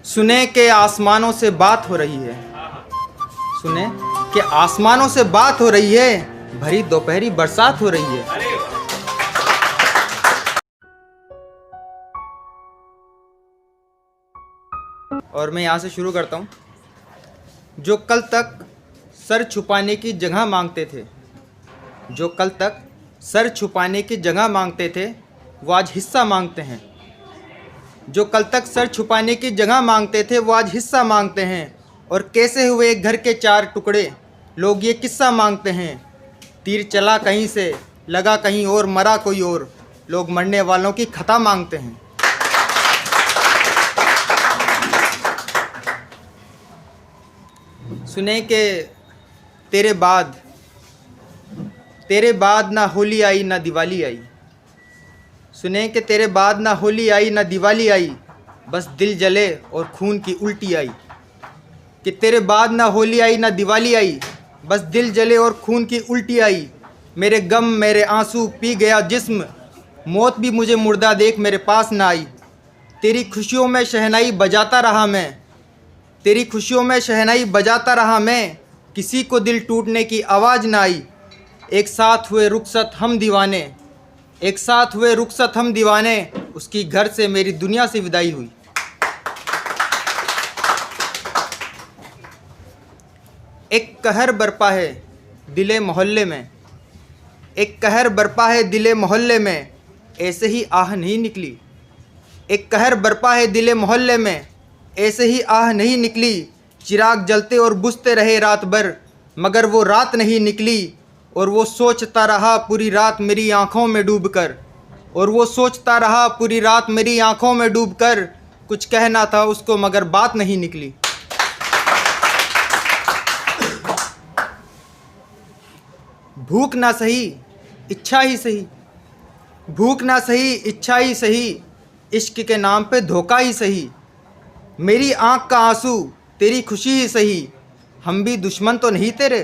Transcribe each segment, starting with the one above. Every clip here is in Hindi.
सुने के आसमानों से बात हो रही है। सुने कि आसमानों से बात हो रही है, भरी दोपहरी बरसात हो रही है। और मैं यहाँ से शुरू करता हूँ। जो कल तक सर छुपाने की जगह मांगते थे, जो कल तक सर छुपाने की जगह मांगते थे, वो आज हिस्सा मांगते हैं। जो कल तक सर छुपाने की जगह मांगते थे, वो आज हिस्सा मांगते हैं। और कैसे हुए एक घर के चार टुकड़े, लोग ये किस्सा मांगते हैं। तीर चला कहीं से, लगा कहीं और, मरा कोई और, लोग मरने वालों की खता मांगते हैं। सुने कि तेरे बाद ना होली आई ना दिवाली आई। सुने कि तेरे बाद ना होली आई ना दिवाली आई, बस दिल जले और खून की उल्टी आई। कि तेरे बाद ना होली आई ना दिवाली आई, बस दिल जले और खून की उल्टी आई। मेरे गम मेरे आंसू पी गया जिस्म, मौत भी मुझे मुर्दा देख मेरे पास ना आई। तेरी खुशियों में शहनाई बजाता रहा मैं, तेरी खुशियों में शहनाई बजाता रहा मैं, किसी को दिल टूटने की आवाज़ ना आई। एक साथ हुए रुखसत हम दीवाने, एक साथ हुए रुखसत हम दीवाने, उसकी घर से मेरी दुनिया से विदाई हुई। एक कहर बरपा है दिले मोहल्ले में, एक कहर बरपा है दिले मोहल्ले में, ऐसे ही आह नहीं निकली। एक कहर बरपा है दिले मोहल्ले में, ऐसे ही आह नहीं निकली। चिराग जलते और बुझते रहे रात भर, मगर वो रात नहीं निकली। और वो सोचता रहा पूरी रात मेरी आँखों में डूबकर, और वो सोचता रहा पूरी रात मेरी आँखों में डूबकर। कुछ कहना था उसको मगर बात नहीं निकली। भूख ना सही इच्छा ही सही, भूख ना सही इच्छा ही सही, इश्क के नाम पे धोखा ही सही। मेरी आँख का आंसू तेरी खुशी ही सही, हम भी दुश्मन तो नहीं तेरे,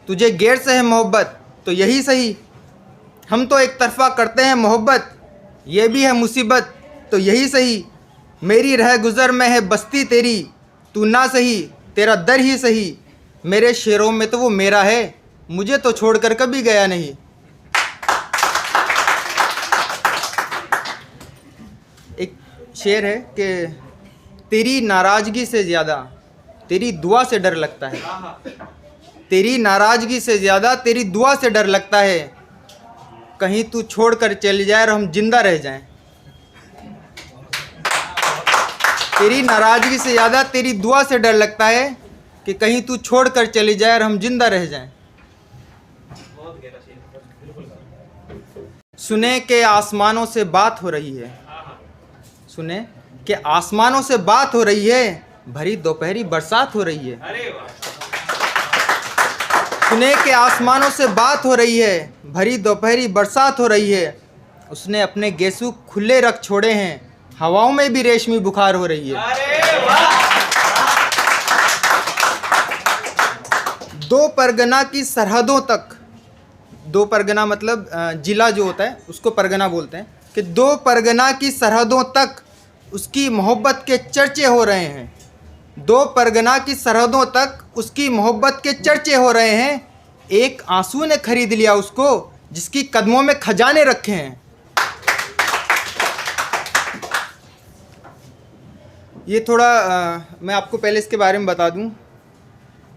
तुझे गैर से है मोहब्बत तो यही सही। हम तो एक तरफा करते हैं मोहब्बत, ये भी है मुसीबत तो यही सही। मेरी रह गुज़र में है बस्ती तेरी, तू ना सही तेरा दर ही सही। मेरे शेरों में तो वो मेरा है, मुझे तो छोड़कर कभी गया नहीं। एक शेर है कि तेरी नाराज़गी से ज़्यादा तेरी दुआ से डर लगता है, तेरी नाराज़गी से ज़्यादा तेरी दुआ से डर लगता है। कहीं तू छोड़कर चली जाए और हम जिंदा रह जाएं। तेरी नाराज़गी से ज़्यादा तेरी दुआ से डर लगता है कि कहीं तू छोड़कर चली जाए और हम जिंदा रह जाएं। सुने के आसमानों से बात हो रही है, सुने कि आसमानों से बात हो रही है, भरी दोपहरी बरसात हो रही है। सुने के आसमानों से बात हो रही है, भरी दोपहरी बरसात हो रही है। उसने अपने गेसू खुले रख छोड़े हैं, हवाओं में भी रेशमी बुखार हो रही है। दो परगना की सरहदों तक, दो परगना मतलब जिला जो होता है उसको परगना बोलते हैं, कि दो परगना की सरहदों तक उसकी मोहब्बत के चर्चे हो रहे हैं। दो परगना की सरहदों तक उसकी मोहब्बत के चर्चे हो रहे हैं। एक आंसू ने खरीद लिया उसको, जिसकी कदमों में खजाने रखे हैं। ये थोड़ा मैं आपको पहले इसके बारे में बता दूं।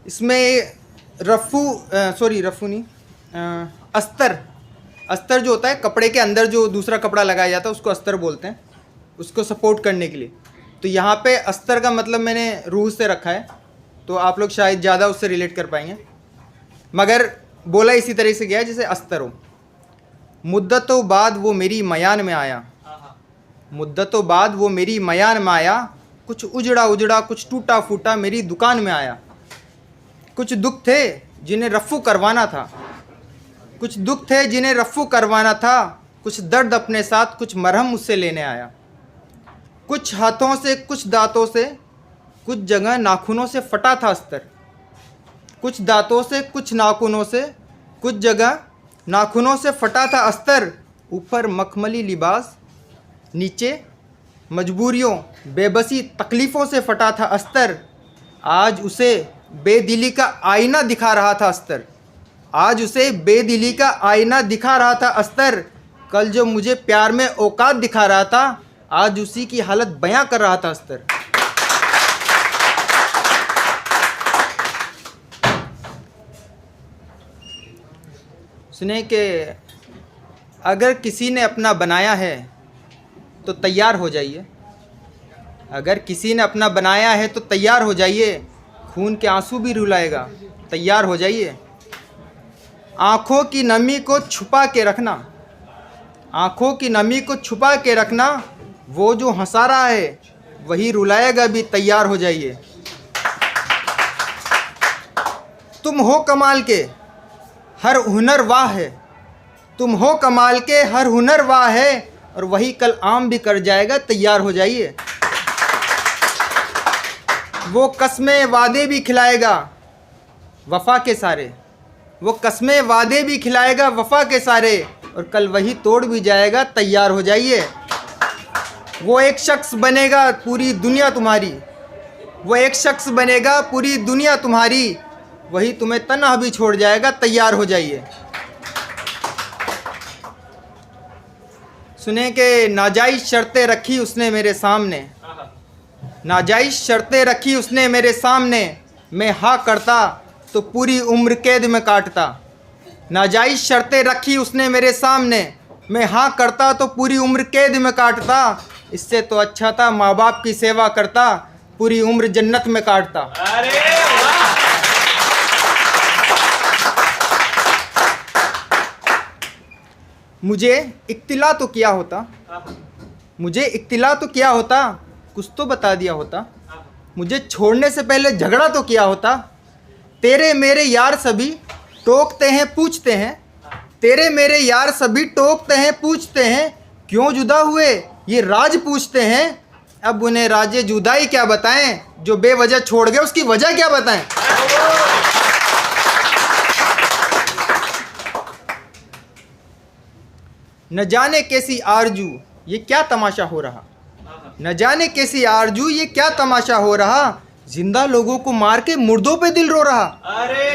इसमें अस्तर जो होता है कपड़े के अंदर, जो दूसरा कपड़ा लगाया जाता है उसको अस्तर बोलते हैं, उसको सपोर्ट करने के लिए। तो यहाँ पे अस्तर का मतलब मैंने रूह से रखा है, तो आप लोग शायद ज़्यादा उससे रिलेट कर पाएंगे, मगर बोला इसी तरह से गया है जैसे अस्तर हो। मुद्दतों बाद वो मेरी मयान में आया, मुद्दतों बाद वो मेरी मयान में आया। कुछ उजड़ा उजड़ा कुछ टूटा फूटा मेरी दुकान में आया। कुछ दुख थे जिन्हें रफ़ू करवाना था, कुछ दुख थे जिन्हें रफ़ू करवाना था। कुछ दर्द अपने साथ कुछ मरहम मुझसे लेने आया। कुछ हाथों से कुछ दांतों से, कुछ जगह नाखूनों से फटा था अस्तर। कुछ दांतों से कुछ नाखूनों से, कुछ जगह नाखूनों से फटा था अस्तर। ऊपर मखमली लिबास, नीचे मजबूरियों, बेबसी, तकलीफ़ों से फटा था अस्तर, आज उसे बेदिली का आईना दिखा रहा था अस्तर। आज उसे बेदिली का आईना दिखा रहा था अस्तर। कल जो मुझे प्यार में औकात दिखा रहा था, आज उसी की हालत बयां कर रहा था अस्तर। सुने कि अगर किसी ने अपना बनाया है तो तैयार हो जाइए। अगर किसी ने अपना बनाया है तो तैयार हो जाइए। खून के आंसू भी रुलाएगा, तैयार हो जाइए। आँखों की नमी को छुपा के रखना, आँखों की नमी को छुपा के रखना। वो जो हंसा रहा है वही रुलाएगा भी, तैयार हो जाइए। तुम हो कमाल के हर हुनर वाह है, तुम हो कमाल के हर हुनर वाह है, और वही कल आम भी कर जाएगा, तैयार हो जाइए। वो कस्में वादे भी खिलाएगा वफ़ा के सारे, वो कस्में वादे भी खिलाएगा वफ़ा के सारे, और कल वही तोड़ भी जाएगा, तैयार हो जाइए। वो एक शख्स बनेगा पूरी दुनिया तुम्हारी, वो एक शख्स बनेगा पूरी दुनिया तुम्हारी, वही तुम्हें तन्हा भी छोड़ जाएगा, तैयार हो जाइए। सुने कि नाजायज़ शर्तें रखी उसने मेरे सामने, नाजायज़ शर्तें रखी उसने मेरे सामने, मैं हाँ करता तो पूरी उम्र कैद में काटता। नाजायज़ शर्तें रखी उसने मेरे सामने, मैं हाँ करता तो पूरी उम्र कैद में काटता। इससे तो अच्छा था माँ बाप की सेवा करता, पूरी उम्र जन्नत में काटता। अरे वाह! मुझे इत्तिला तो क्या होता, मुझे इत्तिला तो क्या होता, कुछ तो बता दिया होता। मुझे छोड़ने से पहले झगड़ा तो किया होता। तेरे मेरे यार सभी टोकते हैं पूछते हैं, तेरे मेरे यार सभी टोकते हैं पूछते हैं, क्यों जुदा हुए ये राज पूछते हैं। अब उन्हें राजे जुदाई क्या बताएं, जो बेवजह छोड़ गए उसकी वजह क्या बताएं। न जाने कैसी आरजू ये क्या तमाशा हो रहा, न जाने कैसी आरजू ये क्या तमाशा हो रहा, जिंदा लोगों को मार के मुर्दों पे दिल रो रहा। अरे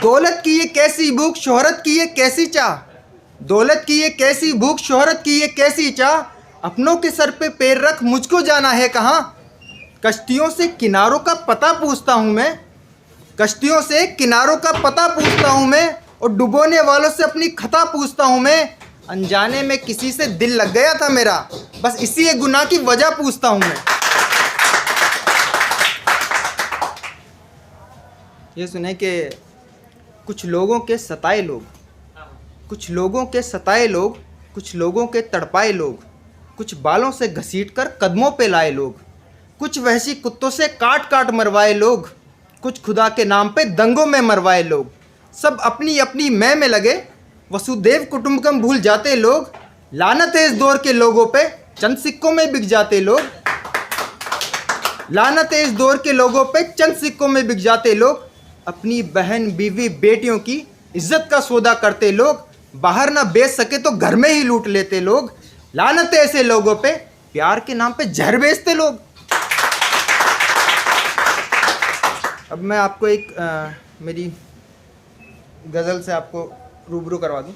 दौलत की ये कैसी भूख, शोहरत की ये कैसी चाह, दौलत की ये कैसी भूख, शोहरत की ये कैसी चाह, अपनों के सर पे पैर रख मुझको जाना है कहाँ। कश्तियों से किनारों का पता पूछता हूँ मैं, कश्तियों से किनारों का पता पूछता हूँ मैं, और डुबोने वालों से अपनी खता पूछता हूँ मैं। अनजाने में किसी से दिल लग गया था मेरा, बस इसी एक गुनाह की वजह पूछता हूँ मैं। ये सुने कि कुछ लोगों के सताए लोग, कुछ लोगों के सताए लोग, कुछ लोगों के तड़पाए लोग, कुछ बालों से घसीटकर कदमों पे लाए लोग, कुछ वहशी कुत्तों से काट काट मरवाए लोग, कुछ खुदा के नाम पे दंगों में मरवाए लोग। सब अपनी अपनी मैं में लगे, वसुदेव कुटुंबकम भूल जाते लोग। लानत है इस दौर के लोगों पे, चंद सिक्कों में बिक जाते लोग। लानत है इस दौर के लोगों पे, चंद सिक्कों में बिक जाते लोग। अपनी बहन बीवी बेटियों की इज्जत का सौदा करते लोग, बाहर ना बेच सके तो घर में ही लूट लेते लोग। लानत है ऐसे लोगों पे, प्यार के नाम पे जहर बेचते लोग। अब मैं आपको एक मेरी गज़ल से आपको रूबरू करवा दूं।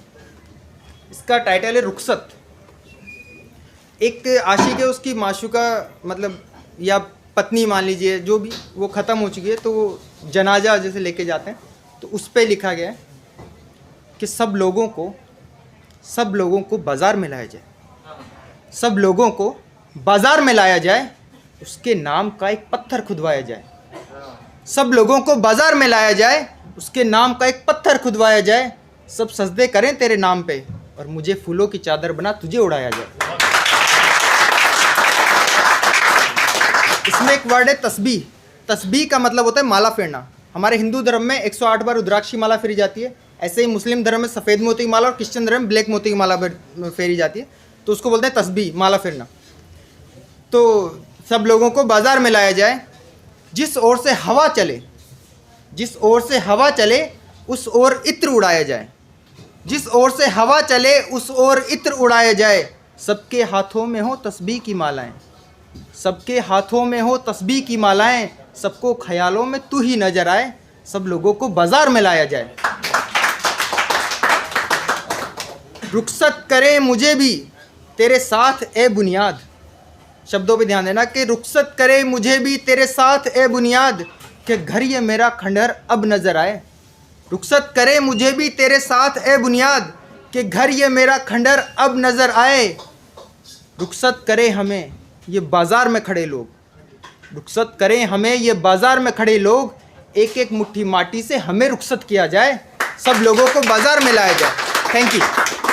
इसका टाइटल है रुखसत। एक आशिक है, उसकी माशूका मतलब या पत्नी मान लीजिए, जो भी, वो ख़त्म हो चुकी है, तो वो जनाजा जैसे लेके जाते हैं, तो उस पर लिखा गया है कि सब लोगों को बाज़ार में लाया जाए, सब लोगों को बाज़ार में लाया जाए, उसके नाम का एक पत्थर खुदवाया जाए। सब लोगों को बाज़ार में लाया जाए, उसके नाम का एक पत्थर खुदवाया जाए। सब सजदे करें तेरे नाम पे, और मुझे फूलों की चादर बना तुझे उड़ाया जाए। इसमें एक वर्ड है तस्बीह। तस्बीह का मतलब होता है माला फेरना। हमारे हिंदू धर्म में 108 बार रुद्राक्षी माला फेरी जाती है। ऐसे ही मुस्लिम धर्म में सफ़ेद मोती की माला और क्रिश्चियन धर्म में ब्लैक मोती की माला फेरी जाती है, तो उसको बोलते हैं तस्बीह, माला फेरना। तो सब लोगों को बाज़ार में लाया जाए, जिस ओर से हवा चले, जिस ओर से हवा चले उस ओर इत्र उड़ाया जाए, जिस ओर से हवा चले उस ओर इत्र उड़ाया जाए। सबके हाथों में हो तस्बीह की मालाएं, सबके हाथों में हो तस्बीह की मालाएं, सबको ख्यालों में तू ही नजर आए, सब लोगों को बाजार में लाया जाए। रुखसत करे मुझे भी तेरे साथ ए बुनियाद, शब्दों पे ध्यान देना कि रुखसत करे मुझे भी तेरे साथ ए बुनियाद, कि घर ये मेरा खंडहर अब नजर आए। रुखसत करे मुझे भी तेरे साथ ए बुनियाद, कि घर ये मेरा खंडहर अब नजर आए। रुखसत करे हमें ये बाजार में खड़े लोग, रुखसत करें हमें ये बाजार में खड़े लोग, एक एक मुट्ठी माटी से हमें रुखसत किया जाए, सब लोगों को बाजार में लाया जाए। Thank you.